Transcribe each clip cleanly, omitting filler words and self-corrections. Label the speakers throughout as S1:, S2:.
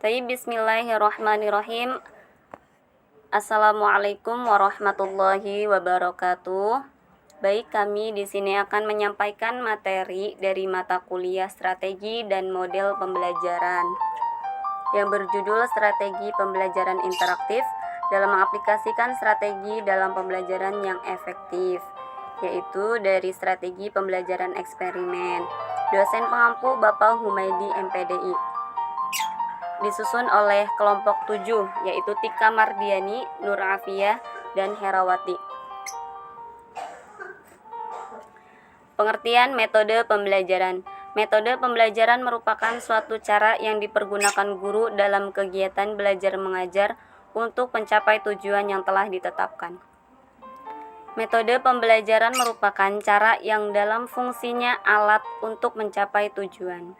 S1: Bismillahirrahmanirrahim. Assalamualaikum warahmatullahi wabarakatuh. Baik, kami di sini akan menyampaikan materi dari mata kuliah Strategi dan Model Pembelajaran yang berjudul Strategi Pembelajaran Interaktif dalam mengaplikasikan strategi dalam pembelajaran yang efektif, yaitu dari Strategi Pembelajaran Eksperimen. Dosen pengampu Bapak Humaydi MPDI. Disusun oleh kelompok 7, yaitu Tika Mardiani, Nur Afiyah, dan Herawati. Pengertian metode pembelajaran. Metode pembelajaran merupakan suatu cara yang dipergunakan guru dalam kegiatan belajar mengajar untuk mencapai tujuan yang telah ditetapkan. Metode pembelajaran merupakan cara yang dalam fungsinya alat untuk mencapai tujuan.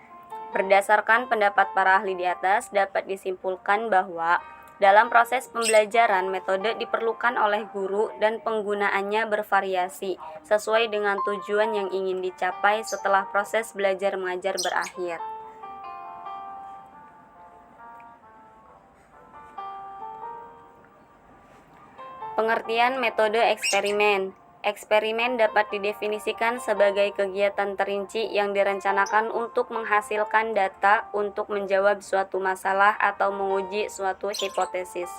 S1: Berdasarkan pendapat para ahli di atas, dapat disimpulkan bahwa dalam proses pembelajaran, metode diperlukan oleh guru dan penggunaannya bervariasi sesuai dengan tujuan yang ingin dicapai setelah proses belajar mengajar berakhir. Pengertian metode eksperimen. Eksperimen dapat didefinisikan sebagai kegiatan terinci yang direncanakan untuk menghasilkan data untuk menjawab suatu masalah atau menguji suatu hipotesis.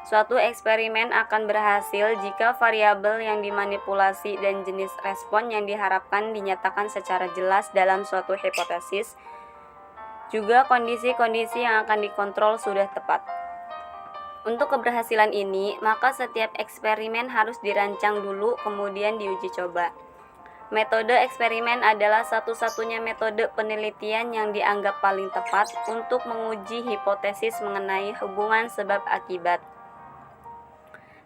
S1: Suatu eksperimen akan berhasil jika variabel yang dimanipulasi dan jenis respon yang diharapkan dinyatakan secara jelas dalam suatu hipotesis, juga kondisi-kondisi yang akan dikontrol sudah tepat. Untuk keberhasilan ini, maka setiap eksperimen harus dirancang dulu kemudian diuji coba. Metode eksperimen adalah satu-satunya metode penelitian yang dianggap paling tepat untuk menguji hipotesis mengenai hubungan sebab akibat.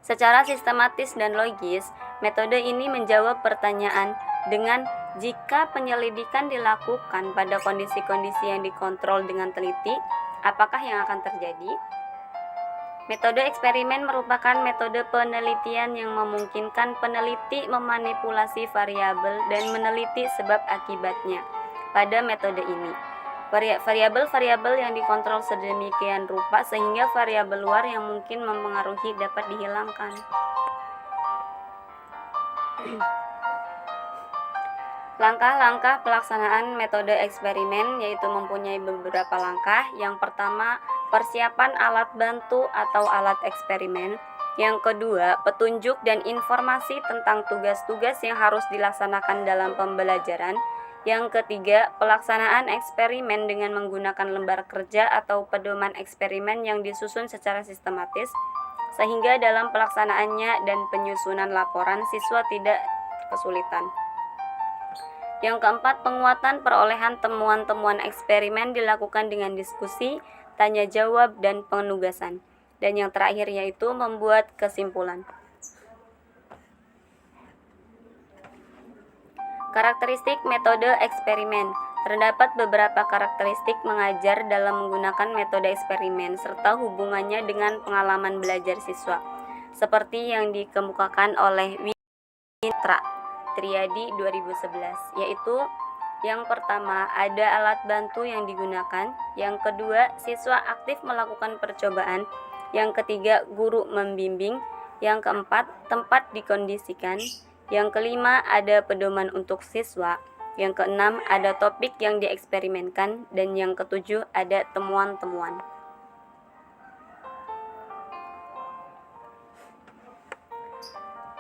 S1: Secara sistematis dan logis, metode ini menjawab pertanyaan dengan jika penyelidikan dilakukan pada kondisi-kondisi yang dikontrol dengan teliti, apakah yang akan terjadi? Metode eksperimen merupakan metode penelitian yang memungkinkan peneliti memanipulasi variabel dan meneliti sebab akibatnya. Pada metode ini, variabel-variabel yang dikontrol sedemikian rupa sehingga variabel luar yang mungkin mempengaruhi dapat dihilangkan. Langkah-langkah pelaksanaan metode eksperimen yaitu mempunyai beberapa langkah. Yang pertama, persiapan alat bantu atau alat eksperimen. Yang kedua, petunjuk dan informasi tentang tugas-tugas yang harus dilaksanakan dalam pembelajaran. Yang ketiga, pelaksanaan eksperimen dengan menggunakan lembar kerja atau pedoman eksperimen yang disusun secara sistematis, sehingga dalam pelaksanaannya dan penyusunan laporan siswa tidak kesulitan. Yang keempat, penguatan perolehan temuan-temuan eksperimen dilakukan dengan diskusi, tanya jawab, dan penugasan. Dan yang terakhir yaitu membuat kesimpulan. Karakteristik metode eksperimen. Terdapat beberapa karakteristik mengajar dalam menggunakan metode eksperimen serta hubungannya dengan pengalaman belajar siswa, seperti yang dikemukakan oleh Witra Triadi 2011, yaitu yang pertama, ada alat bantu yang digunakan. Yang kedua, siswa aktif melakukan percobaan. Yang ketiga, guru membimbing. Yang keempat, tempat dikondisikan. Yang kelima, ada pedoman untuk siswa. Yang keenam, ada topik yang dieksperimenkan. Dan yang ketujuh, ada temuan-temuan.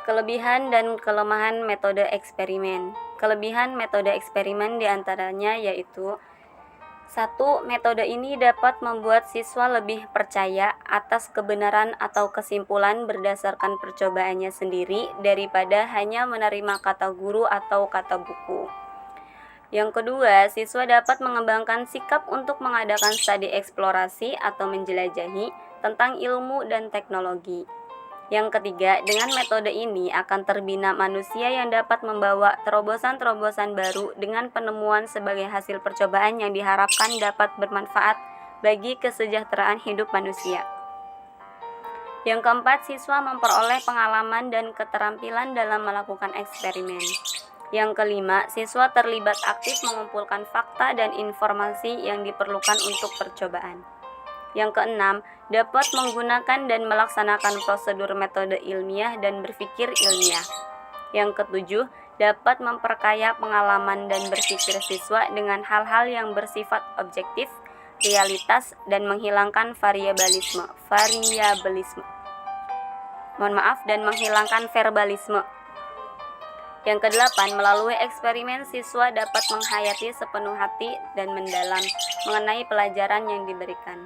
S1: Kelebihan dan kelemahan metode eksperimen. Kelebihan metode eksperimen diantaranya yaitu 1. Metode ini dapat membuat siswa lebih percaya atas kebenaran atau kesimpulan berdasarkan percobaannya sendiri daripada hanya menerima kata guru atau kata buku. Yang kedua, siswa dapat mengembangkan sikap untuk mengadakan studi eksplorasi atau menjelajahi tentang ilmu dan teknologi. Yang ketiga, dengan metode ini akan terbina manusia yang dapat membawa terobosan-terobosan baru dengan penemuan sebagai hasil percobaan yang diharapkan dapat bermanfaat bagi kesejahteraan hidup manusia. Yang keempat, siswa memperoleh pengalaman dan keterampilan dalam melakukan eksperimen. Yang kelima, siswa terlibat aktif mengumpulkan fakta dan informasi yang diperlukan untuk percobaan. Yang keenam, dapat menggunakan dan melaksanakan prosedur metode ilmiah dan berpikir ilmiah. Yang ketujuh, dapat memperkaya pengalaman dan berpikir siswa dengan hal-hal yang bersifat objektif, realitas, dan menghilangkan dan menghilangkan verbalisme. Yang kedelapan, melalui eksperimen siswa dapat menghayati sepenuh hati dan mendalam mengenai pelajaran yang diberikan.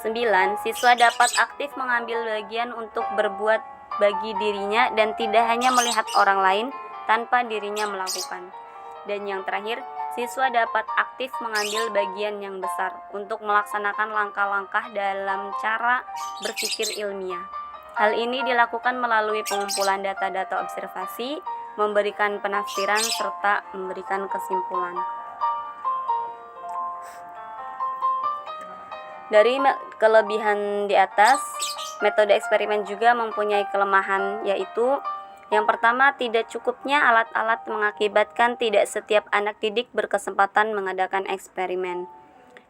S1: 9. Siswa dapat aktif mengambil bagian untuk berbuat bagi dirinya dan tidak hanya melihat orang lain tanpa dirinya melakukan. Dan yang terakhir, siswa dapat aktif mengambil bagian yang besar untuk melaksanakan langkah-langkah dalam cara berpikir ilmiah. Hal ini dilakukan melalui pengumpulan data-data observasi, memberikan penafsiran, serta memberikan kesimpulan. Dari kelebihan di atas, metode eksperimen juga mempunyai kelemahan, yaitu yang pertama, tidak cukupnya alat-alat mengakibatkan tidak setiap anak didik berkesempatan mengadakan eksperimen.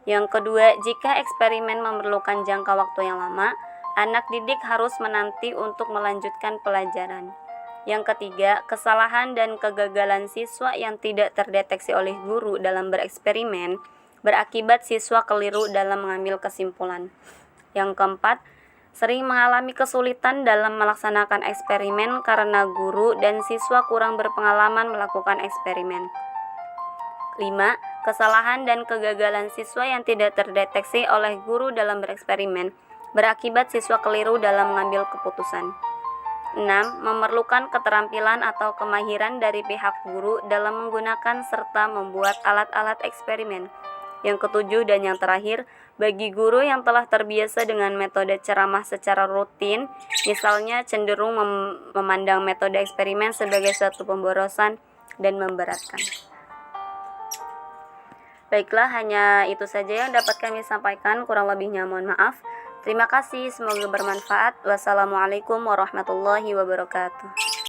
S1: Yang kedua, jika eksperimen memerlukan jangka waktu yang lama, anak didik harus menanti untuk melanjutkan pelajaran. Yang ketiga, kesalahan dan kegagalan siswa yang tidak terdeteksi oleh guru dalam bereksperimen berakibat siswa keliru dalam mengambil kesimpulan. Yang keempat, sering mengalami kesulitan dalam melaksanakan eksperimen karena guru dan siswa kurang berpengalaman melakukan eksperimen. 5. Kesalahan dan kegagalan siswa yang tidak terdeteksi oleh guru dalam bereksperimen berakibat siswa keliru dalam mengambil keputusan. 6. Memerlukan keterampilan atau kemahiran dari pihak guru dalam menggunakan serta membuat alat-alat eksperimen. Yang ketujuh dan yang terakhir, bagi guru yang telah terbiasa dengan metode ceramah secara rutin, misalnya cenderung memandang metode eksperimen sebagai suatu pemborosan dan memberatkan. Baiklah, hanya itu saja yang dapat kami sampaikan, kurang lebihnya mohon maaf. Terima kasih, semoga bermanfaat. Wassalamualaikum warahmatullahi wabarakatuh.